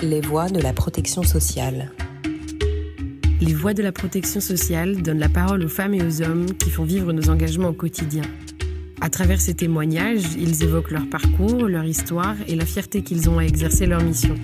Les voix de la protection sociale. Les voix de la protection sociale donnent la parole aux femmes et aux hommes qui font vivre nos engagements au quotidien. À travers ces témoignages, ils évoquent leur parcours, leur histoire et la fierté qu'ils ont à exercer leur mission.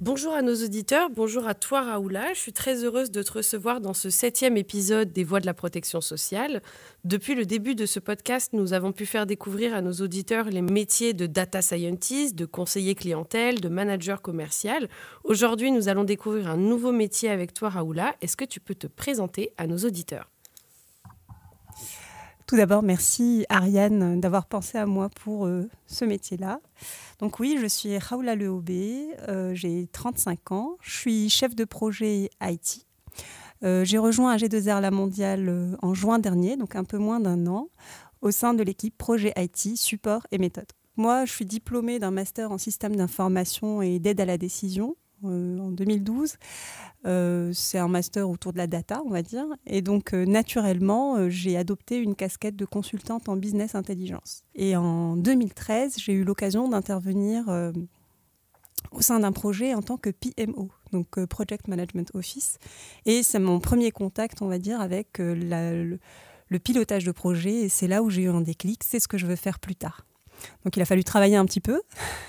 Bonjour à nos auditeurs, bonjour à toi Raoula. Je suis très heureuse de te recevoir dans ce 7e épisode des Voix de la protection sociale. Depuis le début de ce podcast, nous avons pu faire découvrir à nos auditeurs les métiers de data scientist, de conseiller clientèle, de manager commercial. Aujourd'hui, nous allons découvrir un nouveau métier avec toi Raoula. Est-ce que tu peux te présenter à nos auditeurs ? Tout d'abord, merci Ariane d'avoir pensé à moi pour ce métier-là. Donc oui, je suis Raoula Lehobé, j'ai 35 ans, je suis chef de projet IT. J'ai rejoint AG2R La Mondiale en juin dernier, donc un peu moins d'un an, au sein de l'équipe projet IT, support et méthode. Moi, je suis diplômée d'un master en système d'information et d'aide à la décision en 2012. C'est un master autour de la data, on va dire. Et donc, naturellement, j'ai adopté une casquette de consultante en business intelligence. Et en 2013, j'ai eu l'occasion d'intervenir au sein d'un projet en tant que PMO, donc Project Management Office. Et c'est mon premier contact, on va dire, avec le pilotage de projet. Et c'est là où j'ai eu un déclic, c'est ce que je veux faire plus tard. Donc il a fallu travailler un petit peu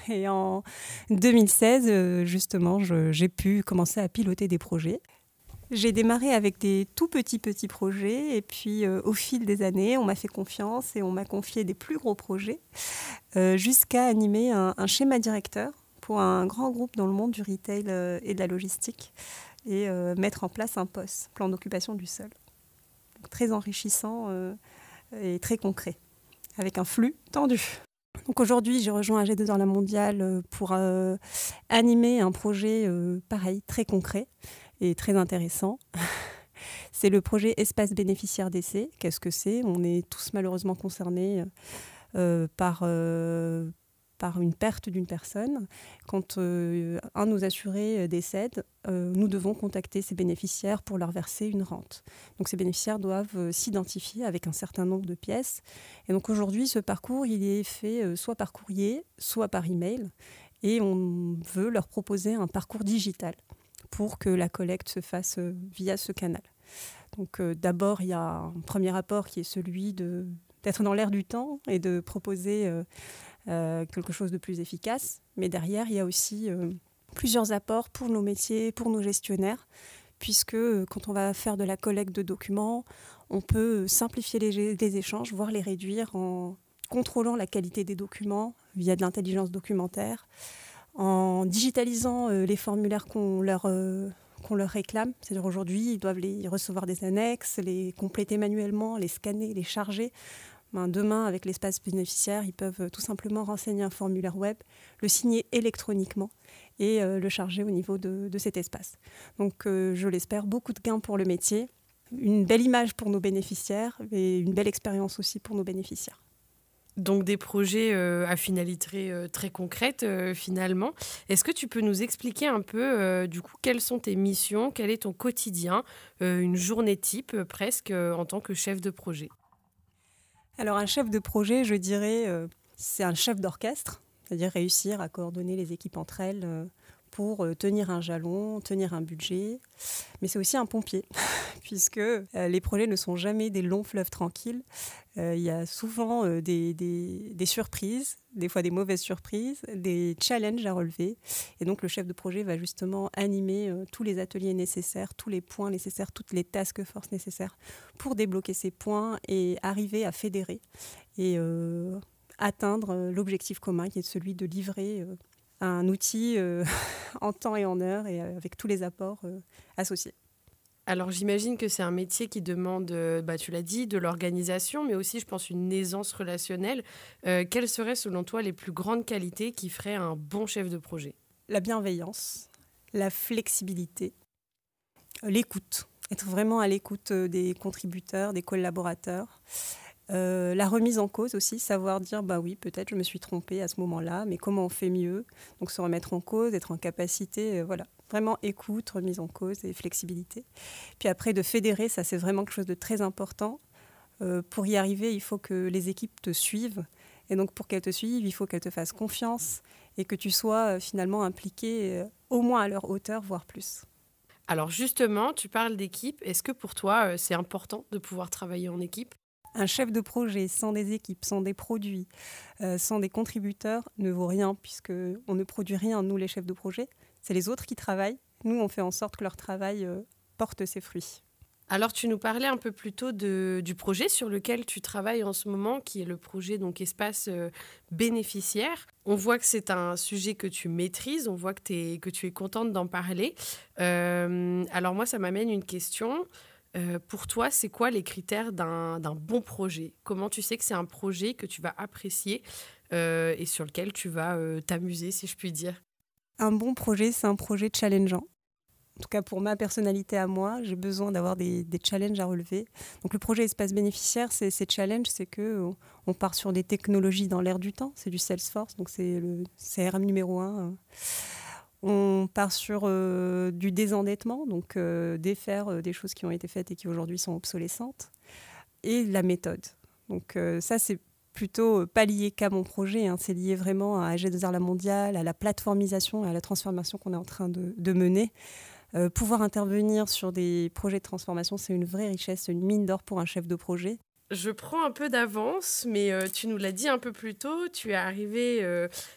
et en 2016, justement, j'ai pu commencer à piloter des projets. J'ai démarré avec des tout petits projets et puis au fil des années, on m'a fait confiance et on m'a confié des plus gros projets jusqu'à animer un schéma directeur pour un grand groupe dans le monde du retail et de la logistique et mettre en place un POS, plan d'occupation du sol. Donc, très enrichissant et très concret, avec un flux tendu. Donc aujourd'hui, j'ai rejoint AG2R La Mondiale pour animer un projet pareil, très concret et très intéressant. C'est le projet Espace bénéficiaire d'essai. Qu'est-ce que c'est ? On est tous malheureusement concernés par une perte d'une personne. Quand un de nos assurés décède, nous devons contacter ces bénéficiaires pour leur verser une rente. Donc ces bénéficiaires doivent s'identifier avec un certain nombre de pièces. Et donc aujourd'hui, ce parcours, il est fait soit par courrier, soit par email. Et on veut leur proposer un parcours digital pour que la collecte se fasse via ce canal. Donc d'abord, il y a un premier apport qui est celui d'être dans l'air du temps et de proposer quelque chose de plus efficace. Mais derrière, il y a aussi plusieurs apports pour nos métiers, pour nos gestionnaires, puisque quand on va faire de la collecte de documents, on peut simplifier les échanges, voire les réduire en contrôlant la qualité des documents via de l'intelligence documentaire, en digitalisant les formulaires qu'on leur réclame. C'est-à-dire aujourd'hui, ils doivent recevoir des annexes, les compléter manuellement, les scanner, les charger. Demain, avec l'espace bénéficiaire, ils peuvent tout simplement renseigner un formulaire web, le signer électroniquement et le charger au niveau de cet espace. Donc, je l'espère, beaucoup de gains pour le métier, une belle image pour nos bénéficiaires et une belle expérience aussi pour nos bénéficiaires. Donc des projets à finalité très concrète finalement. Est-ce que tu peux nous expliquer un peu du coup quelles sont tes missions, quel est ton quotidien, une journée type presque en tant que chef de projet ? Alors un chef de projet, je dirais, c'est un chef d'orchestre, c'est-à-dire réussir à coordonner les équipes entre elles pour tenir un jalon, tenir un budget. Mais c'est aussi un pompier, puisque les projets ne sont jamais des longs fleuves tranquilles. Il y a souvent des surprises, des fois des mauvaises surprises, des challenges à relever. Et donc le chef de projet va justement animer tous les ateliers nécessaires, tous les points nécessaires, toutes les task force nécessaires pour débloquer ces points et arriver à fédérer et atteindre l'objectif commun qui est celui de livrer un outil en temps et en heure et avec tous les apports associés. Alors j'imagine que c'est un métier qui demande, tu l'as dit, de l'organisation, mais aussi je pense une aisance relationnelle. Quelles seraient selon toi les plus grandes qualités qui feraient un bon chef de projet ? La bienveillance, la flexibilité, l'écoute, être vraiment à l'écoute des contributeurs, des collaborateurs. La remise en cause aussi, savoir dire oui, peut-être je me suis trompée à ce moment-là, mais comment on fait mieux ? Donc se remettre en cause, être en capacité, vraiment écoute, remise en cause et flexibilité. Puis après, de fédérer, ça c'est vraiment quelque chose de très important. Pour y arriver, il faut que les équipes te suivent Et donc, pour qu'elles te suivent, il faut qu'elles te fassent confiance et que tu sois finalement impliqué au moins à leur hauteur, voire plus. Alors justement, tu parles d'équipe. Est-ce que pour toi, c'est important de pouvoir travailler en équipe ? Un chef de projet sans des équipes, sans des produits, sans des contributeurs ne vaut rien puisqu'on ne produit rien, nous les chefs de projet. C'est les autres qui travaillent. Nous, on fait en sorte que leur travail porte ses fruits. Alors, tu nous parlais un peu plus tôt du projet sur lequel tu travailles en ce moment, qui est le projet donc Espace bénéficiaire. On voit que c'est un sujet que tu maîtrises, on voit que tu es contente d'en parler. Alors moi, ça m'amène une question. Pour toi, c'est quoi les critères d'un bon projet ? Comment tu sais que c'est un projet que tu vas apprécier et sur lequel tu vas t'amuser, si je puis dire ? Un bon projet, c'est un projet challengeant. En tout cas, pour ma personnalité à moi, j'ai besoin d'avoir des challenges à relever. Donc, le projet Espace bénéficiaire, ces challenges, c'est qu'on part sur des technologies dans l'air du temps. C'est du Salesforce, donc c'est le CRM numéro 1. On part sur du désendettement, donc défaire des choses qui ont été faites et qui aujourd'hui sont obsolescentes. Et la méthode. Donc, ça, c'est plutôt pas lié qu'à mon projet, hein. C'est lié vraiment à AG2R La Mondiale, à la plateformisation et à la transformation qu'on est en train de mener. Pouvoir intervenir sur des projets de transformation, c'est une vraie richesse, c'est une mine d'or pour un chef de projet. Je prends un peu d'avance, mais tu nous l'as dit un peu plus tôt, tu es arrivé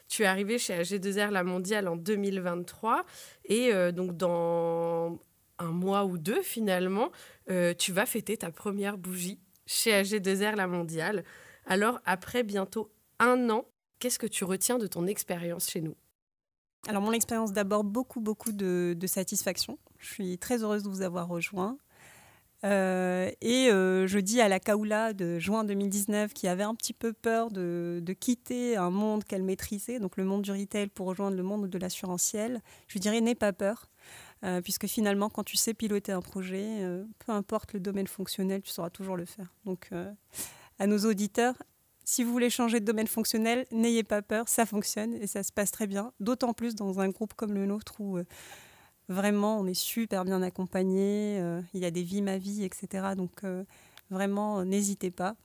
chez AG2R La Mondiale en 2023 et donc dans un mois ou deux finalement, tu vas fêter ta première bougie chez AG2R La Mondiale. Alors après bientôt 1 an, qu'est-ce que tu retiens de ton expérience chez nous ? Alors, mon expérience, d'abord, beaucoup de satisfaction. Je suis très heureuse de vous avoir rejoint. Je dis à la Kaoula de juin 2019 qui avait un petit peu peur de quitter un monde qu'elle maîtrisait, donc le monde du retail pour rejoindre le monde de l'assurantiel, je lui dirais n'aie pas peur, puisque finalement, quand tu sais piloter un projet, peu importe le domaine fonctionnel, tu sauras toujours le faire. Donc, à nos auditeurs, si vous voulez changer de domaine fonctionnel, n'ayez pas peur, ça fonctionne et ça se passe très bien. D'autant plus dans un groupe comme le nôtre où vraiment on est super bien accompagné, il y a des vies ma vie, etc. Donc vraiment, n'hésitez pas.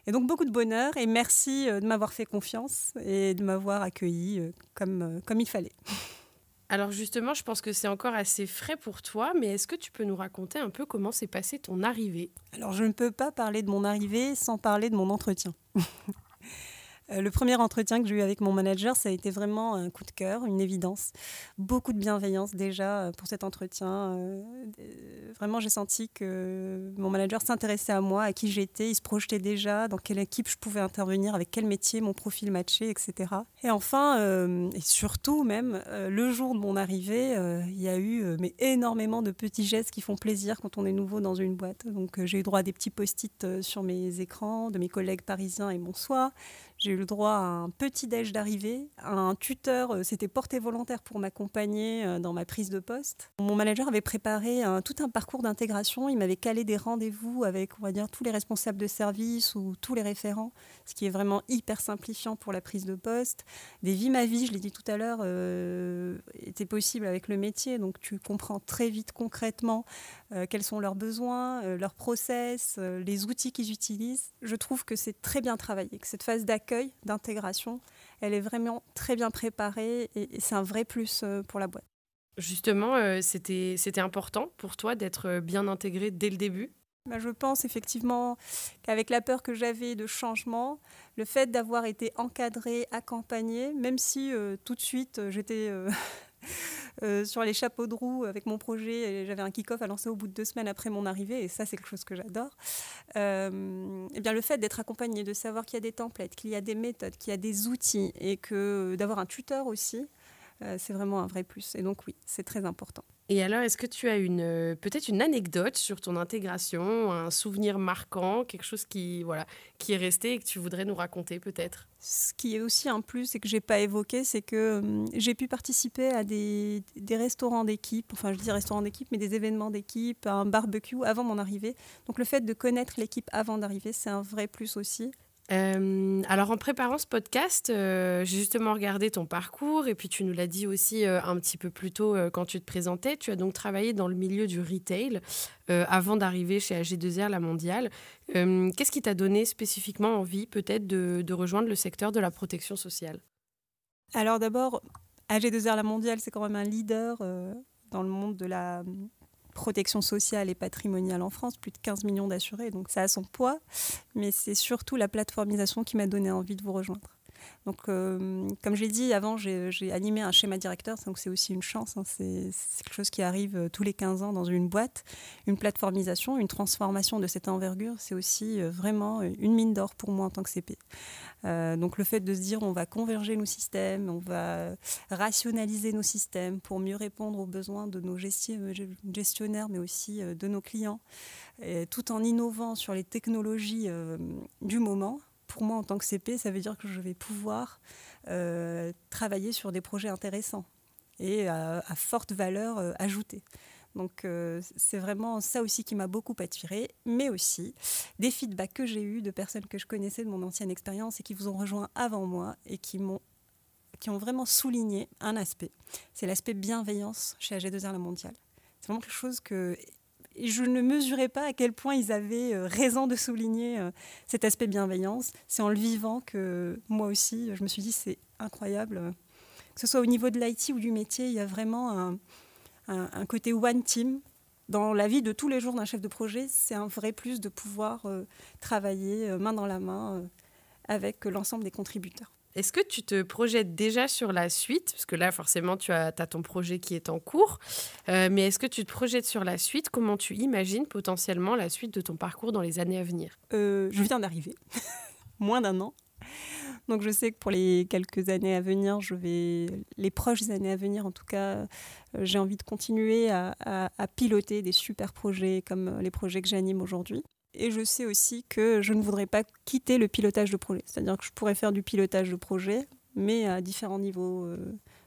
Et donc beaucoup de bonheur et merci de m'avoir fait confiance et de m'avoir accueilli comme il fallait. Alors justement, je pense que c'est encore assez frais pour toi, mais est-ce que tu peux nous raconter un peu comment s'est passée ton arrivée ? Alors je ne peux pas parler de mon arrivée sans parler de mon entretien. Le premier entretien que j'ai eu avec mon manager, ça a été vraiment un coup de cœur, une évidence. Beaucoup de bienveillance déjà pour cet entretien. Vraiment, j'ai senti que mon manager s'intéressait à moi, à qui j'étais. Il se projetait déjà dans quelle équipe je pouvais intervenir, avec quel métier, mon profil matché, etc. Et enfin, et surtout même, le jour de mon arrivée, il y a eu énormément de petits gestes qui font plaisir quand on est nouveau dans une boîte. Donc j'ai eu droit à des petits post-it sur mes écrans de mes collègues parisiens et bonsoir. J'ai eu le droit à un petit déj d'arrivée. Un tuteur s'était porté volontaire pour m'accompagner dans ma prise de poste. Mon manager avait préparé tout un parcours d'intégration. Il m'avait calé des rendez-vous avec, on va dire, tous les responsables de service ou tous les référents, ce qui est vraiment hyper simplifiant pour la prise de poste. Des vies ma vie, je l'ai dit tout à l'heure, étaient possibles avec le métier. Donc tu comprends très vite concrètement quels sont leurs besoins, leurs process, les outils qu'ils utilisent. Je trouve que c'est très bien travaillé, que cette phase d'accueil, d'intégration, elle est vraiment très bien préparée et c'est un vrai plus pour la boîte. Justement, c'était important pour toi d'être bien intégrée dès le début ? Je pense effectivement qu'avec la peur que j'avais de changement, le fait d'avoir été encadrée, accompagnée, même si tout de suite j'étais sur les chapeaux de roue avec mon projet et j'avais un kick-off à lancer au bout de 2 semaines après mon arrivée et ça c'est quelque chose que j'adore. Et bien, le fait d'être accompagnée, de savoir qu'il y a des templates, qu'il y a des méthodes, qu'il y a des outils et que d'avoir un tuteur aussi, c'est vraiment un vrai plus. Et donc oui, c'est très important. Et alors, est-ce que tu as peut-être une anecdote sur ton intégration, un souvenir marquant, quelque chose qui est resté et que tu voudrais nous raconter peut-être ? Ce qui est aussi un plus et que je n'ai pas évoqué, c'est que j'ai pu participer à des restaurants d'équipe, enfin je dis restaurants d'équipe, mais des événements d'équipe, un barbecue avant mon arrivée. Donc le fait de connaître l'équipe avant d'arriver, c'est un vrai plus aussi. Alors en préparant ce podcast, j'ai justement regardé ton parcours et puis tu nous l'as dit aussi un petit peu plus tôt quand tu te présentais. Tu as donc travaillé dans le milieu du retail avant d'arriver chez AG2R La Mondiale. Qu'est-ce qui t'a donné spécifiquement envie peut-être de rejoindre le secteur de la protection sociale ? Alors d'abord, AG2R La Mondiale, c'est quand même un leader dans le monde de la protection sociale et patrimoniale en France, plus de 15 millions d'assurés, donc ça a son poids, mais c'est surtout la plateformisation qui m'a donné envie de vous rejoindre. Donc, comme j'ai dit avant, j'ai animé un schéma directeur, donc c'est aussi une chance, hein, c'est quelque chose qui arrive tous les 15 ans dans une boîte. Une plateformisation, une transformation de cette envergure, c'est aussi vraiment une mine d'or pour moi en tant que CP. Donc le fait de se dire on va converger nos systèmes, on va rationaliser nos systèmes pour mieux répondre aux besoins de nos gestionnaires, mais aussi de nos clients, tout en innovant sur les technologies du moment. Pour moi, en tant que CP, ça veut dire que je vais pouvoir travailler sur des projets intéressants et à forte valeur ajoutée. Donc, c'est vraiment ça aussi qui m'a beaucoup attirée, mais aussi des feedbacks que j'ai eus de personnes que je connaissais de mon ancienne expérience et qui vous ont rejoint avant moi et qui ont vraiment souligné un aspect. C'est l'aspect bienveillance chez AG2R La Mondiale. C'est vraiment quelque chose que... Et je ne mesurais pas à quel point ils avaient raison de souligner cet aspect bienveillance. C'est en le vivant que moi aussi, je me suis dit c'est incroyable. Que ce soit au niveau de l'IT ou du métier, il y a vraiment un côté one team. Dans la vie de tous les jours d'un chef de projet, c'est un vrai plus de pouvoir travailler main dans la main avec l'ensemble des contributeurs. Est-ce que tu te projettes déjà sur la suite ? Parce que là, forcément, tu as ton projet qui est en cours. Mais est-ce que tu te projettes sur la suite ? Comment tu imagines potentiellement la suite de ton parcours dans les années à venir ? Je viens d'arriver, moins d'un an. Donc je sais que pour les quelques années à venir, les proches années à venir en tout cas, j'ai envie de continuer à piloter des super projets comme les projets que j'anime aujourd'hui. Et je sais aussi que je ne voudrais pas quitter le pilotage de projet. C'est-à-dire que je pourrais faire du pilotage de projet, mais à différents niveaux.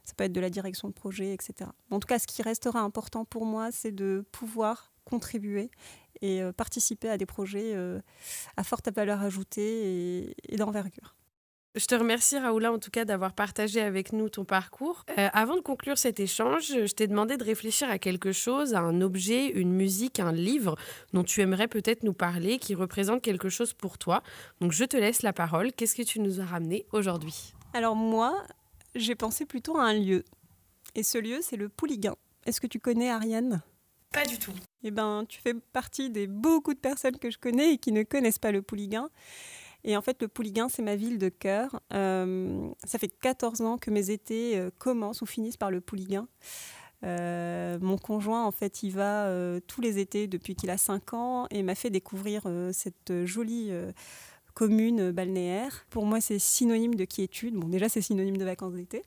Ça peut être de la direction de projet, etc. En tout cas, ce qui restera important pour moi, c'est de pouvoir contribuer et participer à des projets à forte valeur ajoutée et d'envergure. Je te remercie, Raoula, en tout cas, d'avoir partagé avec nous ton parcours. Avant de conclure cet échange, je t'ai demandé de réfléchir à quelque chose, à un objet, une musique, un livre dont tu aimerais peut-être nous parler, qui représente quelque chose pour toi. Donc, je te laisse la parole. Qu'est-ce que tu nous as ramené aujourd'hui ? Alors moi, j'ai pensé plutôt à un lieu. Et ce lieu, c'est le Pouliguen. Est-ce que tu connais, Ariane ? Pas du tout. Eh bien, tu fais partie des beaucoup de personnes que je connais et qui ne connaissent pas le Pouliguen. Et en fait, le Pouliguen, c'est ma ville de cœur. Ça fait 14 ans que mes étés commencent ou finissent par le Pouliguen. Mon conjoint, en fait, il va tous les étés depuis qu'il a 5 ans et m'a fait découvrir cette jolie commune balnéaire. Pour moi, c'est synonyme de quiétude. Bon, déjà, c'est synonyme de vacances d'été,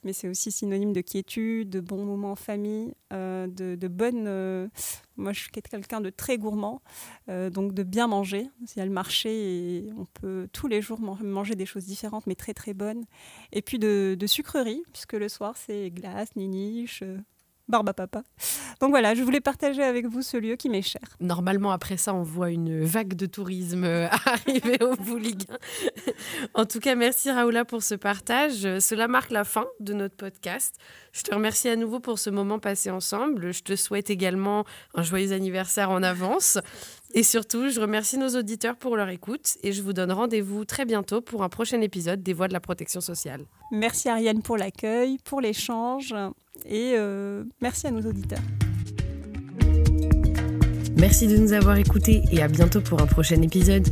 mais c'est aussi synonyme de quiétude, de bons moments en famille, de bonnes... Moi, je suis quelqu'un de très gourmand, donc de bien manger. Il y a le marché et on peut tous les jours manger des choses différentes, mais très, très bonnes. Et puis de sucreries, puisque le soir, c'est glace, niniche... barbe à papa. Donc voilà, je voulais partager avec vous ce lieu qui m'est cher. Normalement, après ça, on voit une vague de tourisme arriver au Pouliguen. En tout cas, merci Raoula pour ce partage. Cela marque la fin de notre podcast. Je te remercie à nouveau pour ce moment passé ensemble. Je te souhaite également un joyeux anniversaire en avance. Et surtout, je remercie nos auditeurs pour leur écoute et je vous donne rendez-vous très bientôt pour un prochain épisode des Voix de la protection sociale. Merci Ariane pour l'accueil, pour l'échange et merci à nos auditeurs. Merci de nous avoir écoutés et à bientôt pour un prochain épisode.